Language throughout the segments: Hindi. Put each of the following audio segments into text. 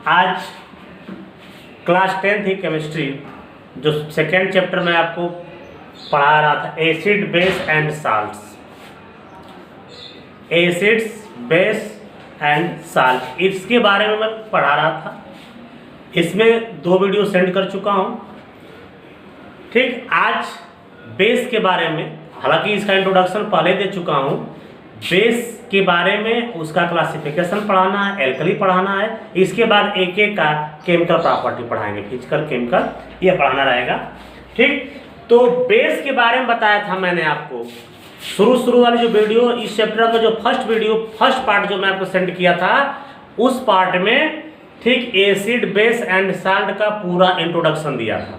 आज क्लास 10 थी केमिस्ट्री, जो सेकेंड चैप्टर में आपको पढ़ा रहा था, acid base and salts. Acids base and salt, इसके बारे में मैं पढ़ा रहा था। इसमें 2 वीडियो सेंड कर चुका हूँ। ठीक, आज बेस के बारे में, हालांकि इसका इंट्रोडक्शन पहले दे चुका हूँ। बेस के बारे में उसका क्लासिफिकेशन पढ़ाना है, एल्कली पढ़ाना है। इसके बाद एक एक का केमिकल प्रॉपर्टी पढ़ाएंगे, फिजिकल केमिकल, ये पढ़ाना रहेगा। ठीक, तो बेस के बारे में बताया था मैंने आपको शुरू वाली जो वीडियो, इस चैप्टर का जो फर्स्ट पार्ट जो मैं आपको सेंड किया था, उस पार्ट में ठीक एसिड बेस एंड साल्ट का पूरा इंट्रोडक्शन दिया था।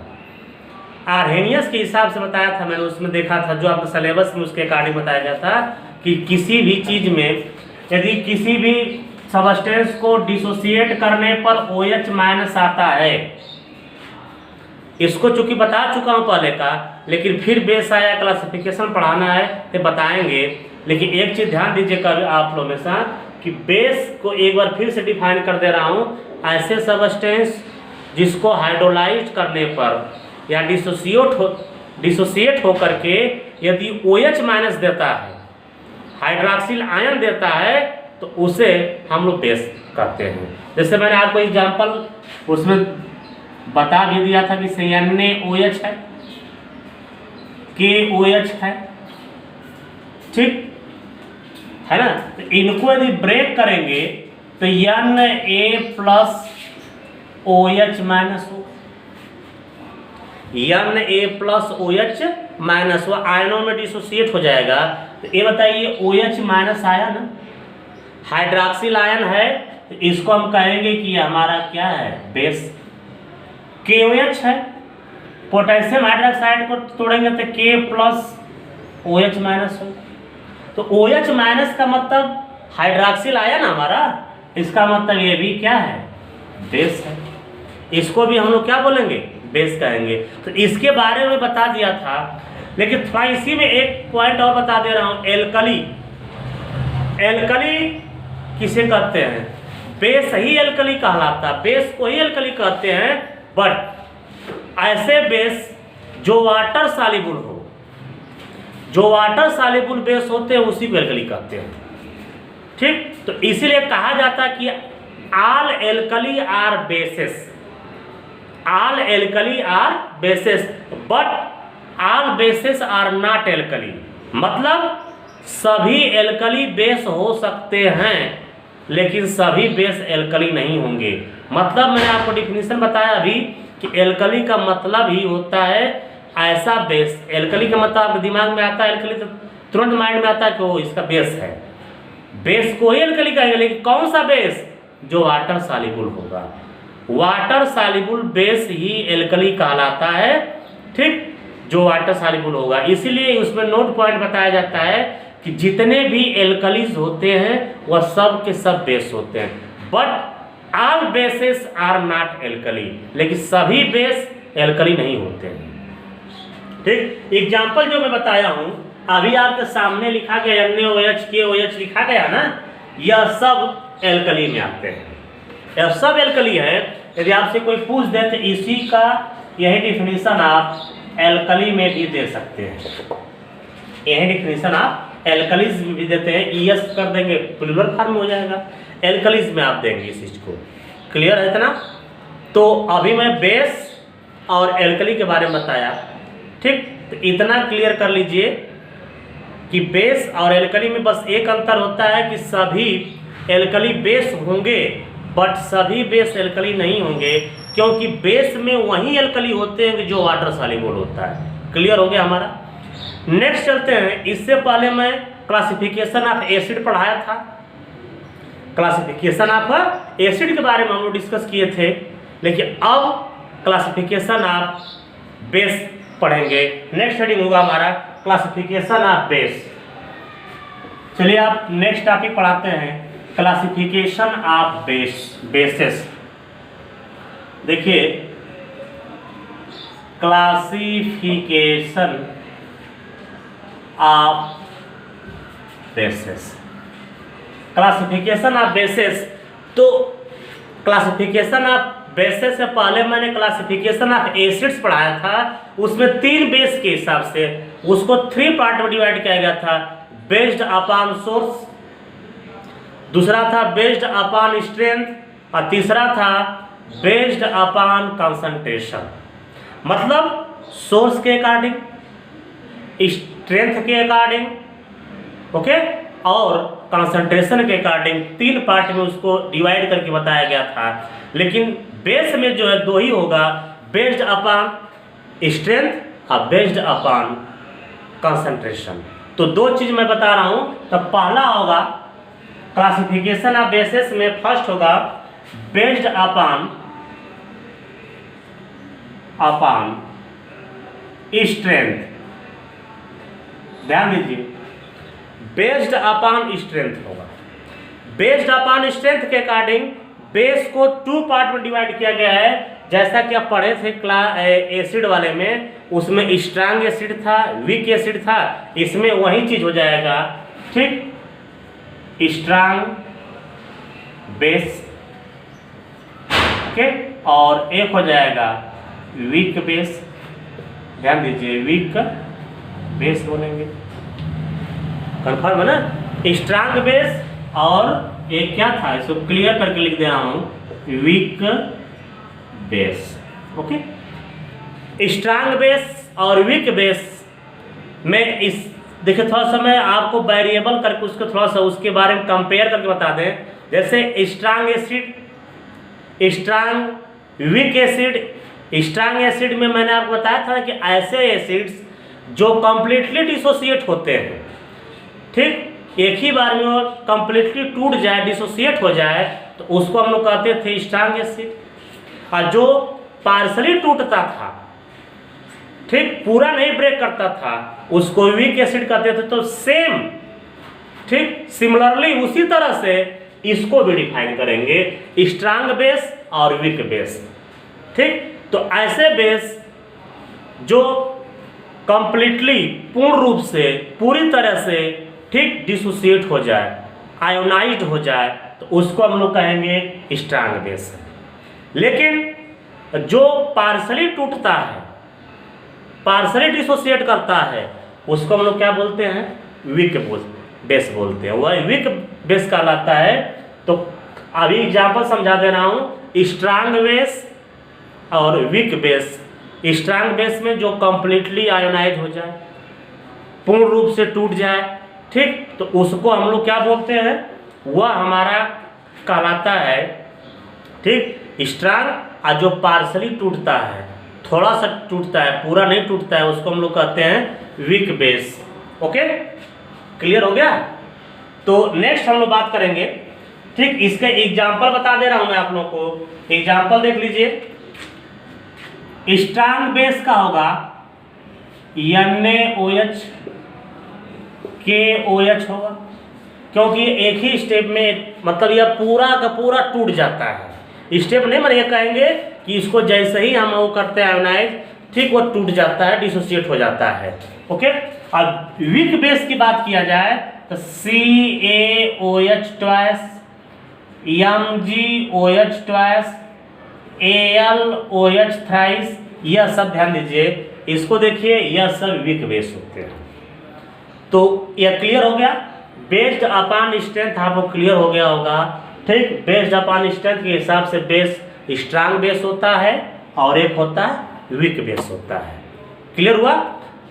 आर्हेनियस के हिसाब से बताया था मैंने, उसमें देखा था जो आपके सिलेबस में उसके अकॉर्डिंग बताया गया था कि किसी भी चीज में यदि किसी भी सबस्टेंस को डिसोसिएट करने पर OH माइनस आता है, इसको चूंकि बता चुका हूं पहले का, लेकिन फिर बेस आया, क्लासिफिकेशन पढ़ाना है तो बताएंगे। लेकिन एक चीज ध्यान दीजिएगा आप लोग हमेशा कि बेस को एक बार फिर से डिफाइन कर दे रहा हूं, ऐसे सबस्टेंस जिसको हाइड्रोलाइज करने पर या डिसोसिएट होकर के यदि OH माइनस देता है, हाइड्रॉक्सिल आयन देता है, तो उसे हम लोग बेस कहते हैं। जैसे मैंने आपको एग्जांपल उसमें बता भी दिया था कि NaOH है, KOH है, ठीक है ना। तो इनको यदि ब्रेक करेंगे तो Na प्लस OH माइनस हो, Na प्लस OH माइनस वो आयनों में डिसोसिएट हो जाएगा। तो ये बताइए OH माइनस आया ना, हाइड्रॉक्सिल आयन है, तो इसको हम कहेंगे कि हमारा क्या है, बेस। KOH है, पोटेशियम हाइड्रोक्साइड को तोड़ेंगे तो K प्लस OH माइनस हो। तो OH माइनस का मतलब हाइड्रॉक्सिल आयन हमारा, इसका मतलब ये भी क्या है, बेस है। इसको भी हम लोग क्या बोलेंगे, बेस कहेंगे। तो इसके बारे में बता दिया था, लेकिन थोड़ा इसी में एक पॉइंट और बता दे रहा हूं। एल्कली किसे कहते हैं, बेस ही एल्कली कहलाता है, बेस को ही एल्कली कहते हैं। बट ऐसे बेस जो वाटर सॉल्युबल हो, जो वाटर सॉल्युबल बेस होते हैं उसी को एल्कली कहते हैं। ठीक, तो इसीलिए कहा जाता है कि all alkali are bases, all alkali are bases, but all bases are not alkali. मतलब सभी एल्कली बेस हो सकते हैं, लेकिन सभी बेस एल्कली नहीं होंगे। मतलब मैंने आपको डिफिनीशन बताया अभी कि एल्कली का मतलब ही होता है ऐसा बेस। एल्कली का मतलब आपके दिमाग में आता है, एल्कली तो तुरंत माइंड में आता है कि वो इसका बेस है, बेस को ही एल्कली कहेंगे। लेकिन कौन सा बेस, जो वाटर सॉल्युबल होगा, वाटर सॉल्युबल बेस ही एल्कली कहलाता है। ठीक, जो वाटर सॉल्युबल होगा। इसीलिए उसमें नोट पॉइंट बताया जाता है कि जितने भी एल्कलीज होते हैं वह सब के सब बेस होते हैं, but all bases are not alkali, लेकिन सभी बेस एल्कली नहीं होते हैं। ठीक, एग्जाम्पल जो मैं बताया हूं अभी आपके सामने लिखा गया NaOH KOH लिखा गया ना, यह सब एल्कली में आते हैं, यह सब एल्कली है। यदि आपसे कोई पूछ दे तो इसी का यही डिफिनीशन आप एल्कली में भी दे सकते हैं, यही डिफिनीशन आप एल्कलीज में भी देते हैं। ES कर देंगे प्लूरल फॉर्म हो जाएगा, एल्कलीज में आप देंगे इस चीज को। क्लियर है इतना? तो अभी मैं बेस और एल्कली के बारे में बताया। ठीक, तो इतना क्लियर कर लीजिए कि बेस और एल्कली में बस एक अंतर होता है कि सभी एल्कली बेस होंगे, बट सभी बेस एल्कली नहीं होंगे, क्योंकि बेस में वही एल्कली होते हैं जो वाटर सॉल्युबल होता है। क्लियर हो गया हमारा? नेक्स्ट चलते हैं। इससे पहले मैं क्लासिफिकेशन ऑफ एसिड पढ़ाया था, क्लासिफिकेशन ऑफ एसिड के बारे में हम लोग डिस्कस किए थे, लेकिन अब क्लासिफिकेशन ऑफ बेस पढ़ेंगे। नेक्स्ट हेडिंग होगा हमारा क्लासिफिकेशन ऑफ बेस। चलिए आप नेक्स्ट टॉपिक पढ़ाते हैं, क्लासिफिकेशन ऑफ बेसेस। देखिए, classification of bases, classification of bases. तो क्लासिफिकेशन ऑफ बेसेस से पहले मैंने क्लासिफिकेशन ऑफ एसिड्स पढ़ाया था, उसमें 3 बेस के हिसाब से उसको 3 पार्ट में डिवाइड किया गया था। बेस्ड अपॉन सोर्स, दूसरा था बेस्ड अपॉन स्ट्रेंथ, और तीसरा था बेस्ड अपॉन कंसंट्रेशन। मतलब सोर्स के अकॉर्डिंग, स्ट्रेंथ के अकॉर्डिंग, ओके, और कंसंट्रेशन के अकॉर्डिंग 3 पार्ट में उसको डिवाइड करके बताया गया था। लेकिन बेस में जो है 2 ही होगा, बेस्ड अपॉन स्ट्रेंथ और बेस्ड अपॉन कंसंट्रेशन। तो 2 चीज मैं बता रहा हूं। तो पहला होगा क्लासिफिकेशन ऑफ बेसिस में फर्स्ट होगा बेस्ड अपॉन स्ट्रेंथ। ध्यान दीजिए, बेस्ड अपॉन स्ट्रेंथ होगा। बेस्ड अपॉन स्ट्रेंथ के अकॉर्डिंग बेस को 2 पार्ट में डिवाइड किया गया है। जैसा कि आप पढ़े थे एसिड वाले में, उसमें स्ट्रांग एसिड था, वीक एसिड था, इसमें वही चीज हो जाएगा। ठीक, स्ट्रांग बेस, ओके, और एक हो जाएगा वीक बेस। ध्यान दीजिए, वीक बेस बोलेंगे, कंफर्म है ना। स्ट्रांग बेस और एक क्या था, इसको क्लियर करके लिख दे रहा हूं, weak base. Okay, strong base और वीक बेस में इस देखिए, थोड़ा सा मैं आपको वेरिएबल करके उसको थोड़ा सा उसके बारे में कंपेयर करके बता दें। जैसे strong acid, strong weak acid. Strong acid में मैंने आपको बताया था कि ऐसे एसिड्स जो कंप्लीटली डिसोसिएट होते हैं, ठीक, एक ही बार में वो कंप्लीटली टूट जाए, डिसोसिएट हो जाए, तो उसको हम लोग कहते थे स्ट्रांग एसिड। और जो पार्सली टूटता था, ठीक, पूरा नहीं ब्रेक करता था, उसको वीक एसिड कहते थे। तो सेम, ठीक, सिमिलरली उसी तरह से इसको भी डिफाइन करेंगे, स्ट्रांग बेस और वीक बेस। ठीक, तो ऐसे बेस जो कंप्लीटली, पूर्ण रूप से, पूरी तरह से, ठीक, डिसोसिएट हो जाए, आयोनाइज्ड हो जाए, तो उसको हम लोग कहेंगे स्ट्रांग बेस। लेकिन जो पार्सली टूटता है, पार्सली डिसोसिएट करता है, उसको हम लोग क्या बोलते हैं, वीक बेस बोलते हैं। वह वीक बेस कहलाता है। तो अभी एग्जाम्पल समझा दे रहा हूँ, स्ट्रांग बेस और वीक बेस। स्ट्रांग बेस में जो कंप्लीटली आयोनाइज हो जाए, पूर्ण रूप से टूट जाए, ठीक, तो उसको हम लोग क्या बोलते हैं, वह हमारा कहलाता है, ठीक, स्ट्रांग। और जो पार्सली टूटता है, थोड़ा सा टूटता है, पूरा नहीं टूटता है, उसको हम लोग कहते हैं वीक बेस। ओके, क्लियर हो गया। तो नेक्स्ट हम लोग बात करेंगे, ठीक, इसका एग्जाम्पल बता दे रहा हूं मैं आप लोगों को। एग्जाम्पल देख लीजिए, स्ट्रांग बेस का होगा NaOH KOH होगा, क्योंकि एक ही स्टेप में, मतलब यह पूरा का पूरा टूट जाता है। स्टेप नहीं, मतलब ये कहेंगे कि इसको जैसे ही हम वो करते हैं आयोनाइज, ठीक, वो टूट जाता है, डिसोसिएट हो जाता है। ओके, अब वीक बेस की बात किया जाए तो CaOH twice, MgOH twice, AlOH thrice, यह सब ध्यान दीजिए, इसको देखिए, यह सब वीक बेस होते हैं। तो यह क्लियर हो गया। बेस्ड अपॉन स्ट्रेंथ आपको क्लियर हो गया होगा, ठीक, बेस्ड अपॉन स्ट्रेंथ के हिसाब से बेस स्ट्रांग बेस होता है और एक होता है वीक बेस होता है। क्लियर हुआ।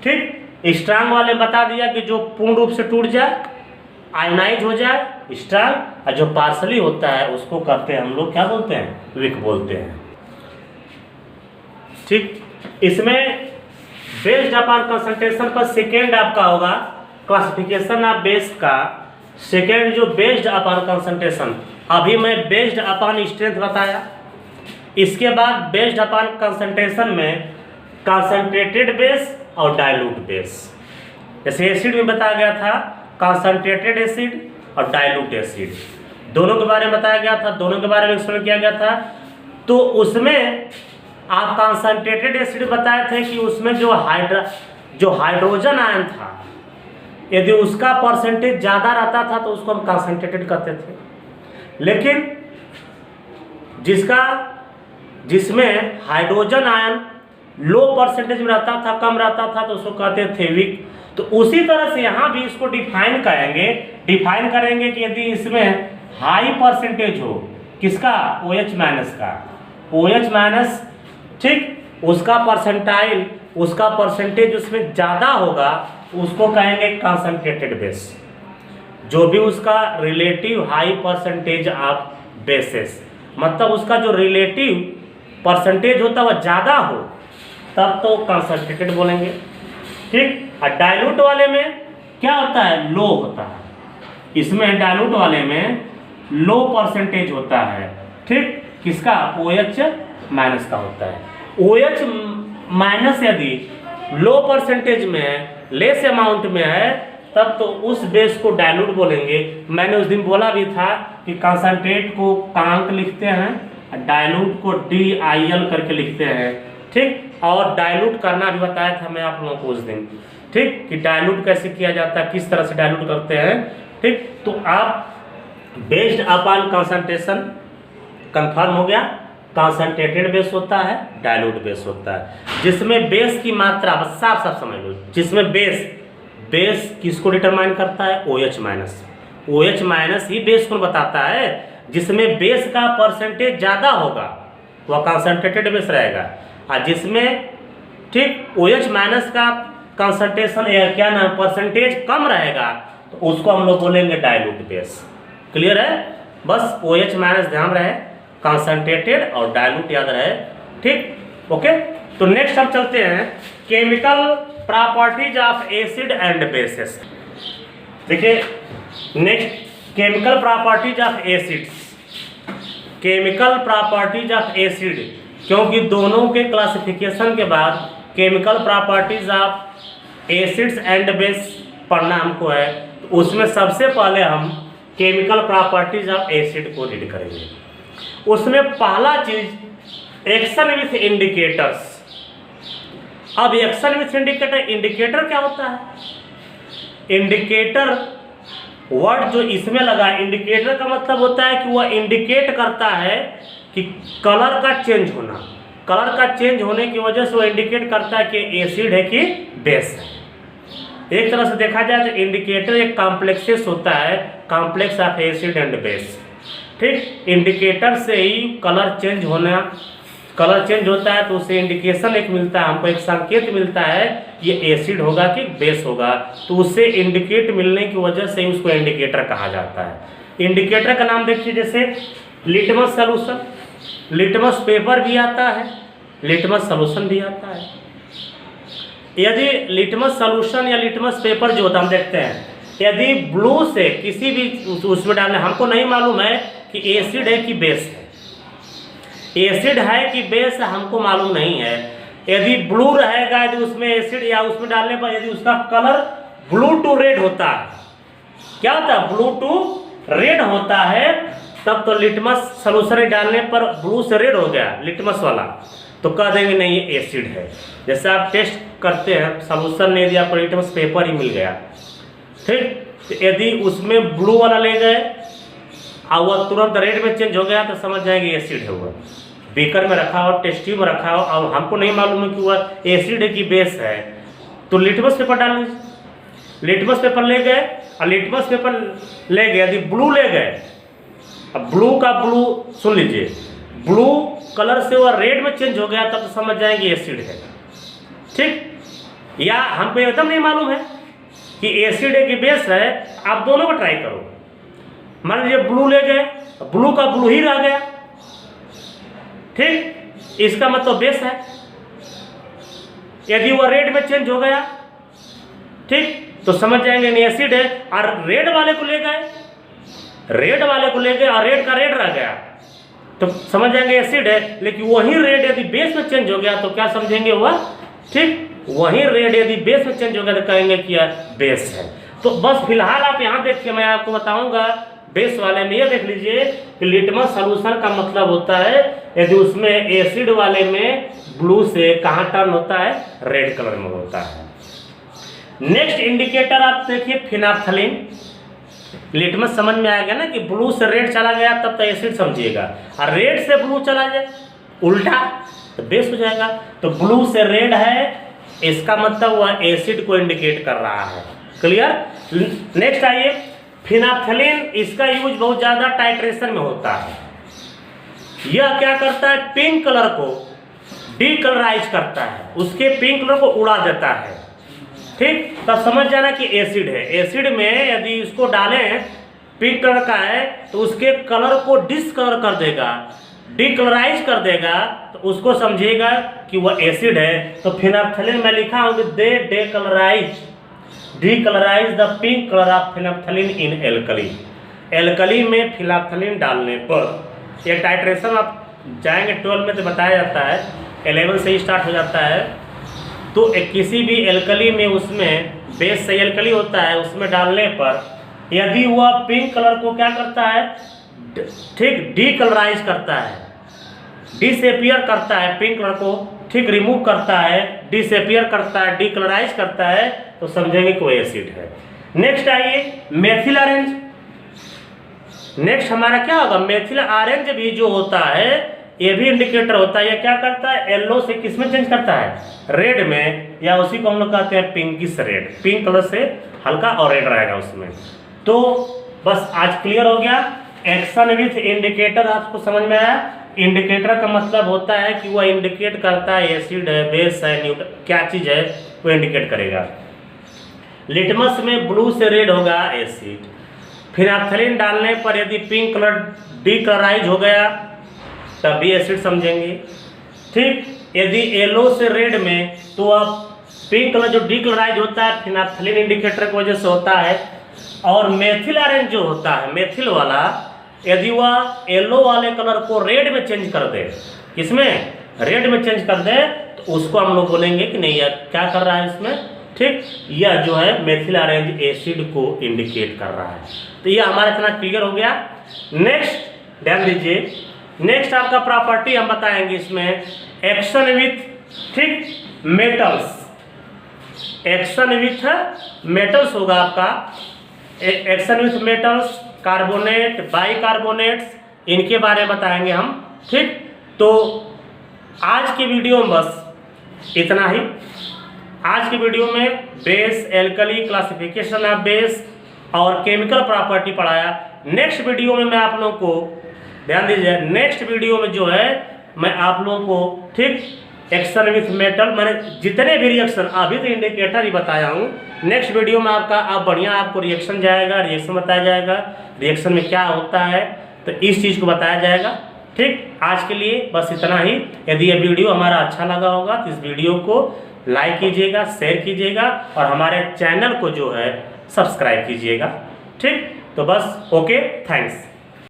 ठीक, स्ट्रांग वाले बता दिया कि जो पूर्ण रूप से टूट जाए, आयोनाइज हो जाए, स्ट्रांग, और जो पार्सली होता है उसको कहते हैं हम लोग क्या बोलते हैं, वीक बोलते हैं। ठीक, इसमें बेस्ड अपॉन कंसंट्रेशन पर सेकेंड आपका होगा क्लासिफिकेशन ऑफ बेस का। सेकेंड जो बेस्ड अपॉन कंसंट्रेशन, अभी मैं बेस्ड अपॉन स्ट्रेंथ बताया, इसके बाद बेस्ड अपॉन कंसंट्रेशन में कंसंट्रेटेड बेस और डाइल्यूट बेस। जैसे एसिड में बताया गया था कंसंट्रेटेड एसिड और डाइल्यूट एसिड, दोनों के बारे में बताया गया था, दोनों के बारे में एक्सप्लेन किया गया था। तो उसमें आप कंसंट्रेटेड एसिड बताए थे कि उसमें जो हाइड्रोजन आयन था, यदि उसका परसेंटेज ज़्यादा रहता था तो उसको हम कंसंट्रेटेड कहते थे। लेकिन जिसमें हाइड्रोजन आयन लो परसेंटेज में रहता था, कम रहता था, तो उसको कहते हैं थेविक। तो उसी तरह से यहाँ भी इसको डिफाइन करेंगे कि यदि इसमें हाई परसेंटेज हो, किसका, OH माइनस का, OH माइनस, ठीक, उसका परसेंटेज उसमें ज़्यादा होगा, उसको कहेंगे कंसंट्रेटेड बेस। जो भी उसका relative high percentage of bases, मतलब उसका जो रिलेटिव परसेंटेज होता है वह ज़्यादा हो, तब तो कंसंट्रेटेड बोलेंगे, ठीक। और डाइल्यूट वाले में क्या होता है, लो होता है। इसमें डाइल्यूट वाले में लो परसेंटेज होता है, ठीक, किसका, OH माइनस का होता है। OH माइनस यदि लो परसेंटेज में है, लेस अमाउंट में है, तब तो उस बेस को डाइल्यूट बोलेंगे। मैंने उस दिन बोला भी था कि कंसंट्रेट को कांक लिखते हैं, डाइल्यूट को DIL करके लिखते हैं, ठीक। और डाइल्यूट करना भी बताया था मैं आप लोगों को उस दिन, ठीक, कि डाइल्यूट कैसे किया जाता है, किस तरह से डाइल्यूट करते हैं, ठीक। तो आप बेस्ड अपॉन कंसंट्रेशन कंफर्म हो गया, कंसंट्रेटेड बेस होता है, डाइल्यूट बेस होता है। जिसमें बेस की मात्रा, बस साफ समझ लो, जिसमें बेस किसको डिटरमाइन करता है, OH माइनस। OH माइनस ही बेस को बताता है। जिसमें बेस का परसेंटेज ज़्यादा होगा वह कंसंट्रेटेड बेस रहेगा, और जिसमें, ठीक, OH माइनस का कंसंट्रेशन क्या नाम, परसेंटेज कम रहेगा, तो उसको हम लोग बोलेंगे डाइल्यूट बेस। क्लियर है, बस OH माइनस ध्यान रहे, कंसंट्रेटेड और डाइल्यूट याद रहे, ठीक, ओके। तो नेक्स्ट हम चलते हैं chemical properties of acid and bases. देखिए next chemical properties of acids, chemical properties of acid, क्योंकि दोनों के क्लासिफिकेशन के बाद chemical properties of acids and base पढ़ना हमको है, तो उसमें सबसे पहले हम केमिकल प्रॉपर्टीज ऑफ एसिड को रीड करेंगे। उसमें पहला चीज एक्शन विथ इंडिकेटर्स। अब एक्शन विथ इंडिकेटर क्या होता है, इंडिकेटर वर्ड जो इसमें लगा, इंडिकेटर का मतलब होता है कि वह इंडिकेट करता है कि कलर का चेंज होना, कलर का चेंज होने की वजह से वह इंडिकेट करता है कि एसिड है कि बेस है। एक तरह से देखा जाए तो इंडिकेटर एक कॉम्प्लेक्सेस होता है, complex of acid and base, ठीक। इंडिकेटर से ही कलर चेंज होता है, तो उससे इंडिकेशन एक मिलता है, हमको एक संकेत मिलता है ये एसिड होगा कि बेस होगा, तो उससे इंडिकेट मिलने की वजह से ही उसको इंडिकेटर कहा जाता है। इंडिकेटर का नाम देखिए, जैसे लिटमस सॉल्यूशन, लिटमस पेपर भी आता है, लिटमस सॉल्यूशन भी आता है। यदि लिटमस सॉल्यूशन या लिटमस पेपर जो होता है हम देखते हैं, यदि ब्लू से किसी भी उसमें डालने, हमको नहीं मालूम है कि एसिड है कि बेस है, एसिड है कि बेस है हमको मालूम नहीं है। यदि ब्लू रहेगा, यदि उसमें एसिड या उसमें डालने पर यदि उसका कलर ब्लू टू रेड होता है, क्या होता है, ब्लू टू रेड होता है, तब तो लिटमस सॉल्यूशन डालने पर ब्लू से रेड हो गया लिटमस वाला, तो कह देंगे नहीं ये एसिड है। जैसे आप टेस्ट करते हैं सॉल्यूशन ने, यदि आपको लिटमस पेपर ही मिल गया, ठीक, तो यदि उसमें ब्लू वाला ले गए और वह तुरंत रेड में चेंज हो गया, तो समझ जाएंगे एसिड है। वह बीकर में रखा हो, टेस्ट ट्यूब में रखा हो, अब हमको नहीं मालूम है कि वह एसिड है कि बेस है, तो लिटमस पेपर डाल लीजिए। लिटमस पेपर ले गए और लिटमस पेपर ले गए, यदि ब्लू ले गए, अब ब्लू का ब्लू सुन लीजिए, ब्लू कलर से वह रेड में चेंज हो गया, तब तो समझ जाएंगे एसिड है, ठीक। या हमको एकदम नहीं मालूम है कि एसिड है कि बेस है, आप दोनों को ट्राई करो। मान लीजिए ब्लू ले गए, ब्लू का ब्लू ही रह गया, ठीक, इसका मतलब बेस है। यदि वह रेड में चेंज हो गया, ठीक, तो समझ जाएंगे नहीं एसिड है। और रेड वाले को ले गए, रेड वाले को ले गए और रेड का रेड रह गया, तो समझ जाएंगे एसिड है। लेकिन वही रेड यदि बेस में चेंज हो गया, तो क्या समझेंगे वह, ठीक, वही रेड यदि बेस में चेंज हो गया, तो कहेंगे कि यार बेस है। तो बस फिलहाल आप यहाँ देखिए, मैं आपको बताऊंगा बेस वाले में, ये देख लीजिए कि लिटमस सॉल्यूशन का मतलब होता है यदि उसमें एसिड वाले में ब्लू से कहाँ टर्न होता है, रेड कलर में होता है। नेक्स्ट इंडिकेटर आप देखिए फिनाफ्थलीन। लिटमस समझ में आ गया ना कि ब्लू से रेड चला गया तब तो एसिड समझिएगा, और रेड से ब्लू चला जाए उल्टा तो बेस हो जाएगा। तो ब्लू से रेड है, इसका मतलब वह एसिड को इंडिकेट कर रहा है। क्लियर। नेक्स्ट आइए, फिनाफ्थलीन, इसका यूज बहुत ज़्यादा टाइट्रेशन में होता है। यह क्या करता है, पिंक कलर को डीकलराइज करता है, उसके पिंक कलर को उड़ा देता है। ठीक, तब समझ जाना कि एसिड है। एसिड में यदि इसको डालें, पिंक कलर का है तो उसके कलर को डिसकलर कर देगा, डीकलराइज कर देगा, तो उसको समझिएगा कि वह एसिड है। तो फिनाफ्थलीन में लिखा हूँ कि they decolorise the pink colour of phenolphthalein in alkali. Alkali में फिनाफ्थलीन डालने पर, यह टाइट्रेशन आप जाएंगे 12 में तो बताया जाता है, 11 से ही स्टार्ट हो जाता है। तो किसी भी एल्कली में, उसमें बेस सही एल्कली होता है, उसमें डालने पर यदि वह पिंक कलर को क्या करता है, ठीक डीकलराइज करता है, डिसएपियर करता है, पिंक कलर को ठीक रिमूव करता है, डिसएपियर करता है, डीकलराइज करता है, तो समझेंगे कि वो एसिड है। नेक्स्ट आइए, मेथिल ऑरेंज। नेक्स्ट हमारा क्या होगा, मेथिल ऑरेंज भी जो होता है ये भी इंडिकेटर होता है। ये क्या करता है, येलो से किस में चेंज करता है, रेड में, या उसी को हम लोग कहते हैं पिंकिश रेड, पिंक कलर से हल्का और रेड रहेगा उसमें। तो बस आज क्लियर हो गया। एक्शन विथ इंडिकेटर आपको समझ में आया। इंडिकेटर का मतलब होता है कि वह इंडिकेट करता है एसिड है, बेस है, न्यूट्रल, क्या चीज़ है वो इंडिकेट करेगा। लिटमस में ब्लू से रेड होगा एसिड। फिनाफ्थलीन डालने पर यदि पिंक कलर डीकलराइज हो गया तब भी एसिड समझेंगे। ठीक, यदि येलो से रेड में, तो अब पिंक कलर जो डीकलराइज होता है फिनाफ्थलीन इंडिकेटर की वजह से होता है। और मेथिल ऑरेंज जो होता है, मेथिल वाला, यदि वह येलो वाले कलर को रेड में चेंज कर दे, किसमें, रेड में चेंज कर दे, तो उसको हम लोग बोलेंगे कि नहीं यार क्या कर रहा है इसमें। ठीक, यह जो है मेथिल ऑरेंज एसिड को इंडिकेट कर रहा है। तो यह हमारा इतना क्लियर हो गया। नेक्स्ट ध्यान दीजिए, नेक्स्ट आपका प्रॉपर्टी हम बताएंगे इसमें, एक्शन विथ, ठीक, मेटल्स। एक्शन विथ मेटल्स होगा आपका, action with metals, carbonate, bicarbonates, इनके बारे में बताएंगे हम। ठीक, तो आज की वीडियो में बस इतना ही। आज की वीडियो में base, alkali, classification of base और केमिकल प्रॉपर्टी पढ़ाया। नेक्स्ट वीडियो में मैं आप लोगों को, ध्यान दीजिए, नेक्स्ट वीडियो में जो है मैं आप लोगों को, ठीक, एक्शन विथ मेटल, मैंने जितने भी रिएक्शन, अभी तो इंडिकेटर ही बताया हूँ, नेक्स्ट वीडियो में आपका अब बढ़िया आपको रिएक्शन जाएगा, रिएक्शन बताया जाएगा, रिएक्शन में क्या होता है, तो इस चीज़ को बताया जाएगा। ठीक, आज के लिए बस इतना ही। यदि ये वीडियो हमारा अच्छा लगा होगा तो इस वीडियो को लाइक कीजिएगा, शेयर कीजिएगा और हमारे चैनल को जो है सब्सक्राइब कीजिएगा। ठीक, तो बस ओके, थैंक्स।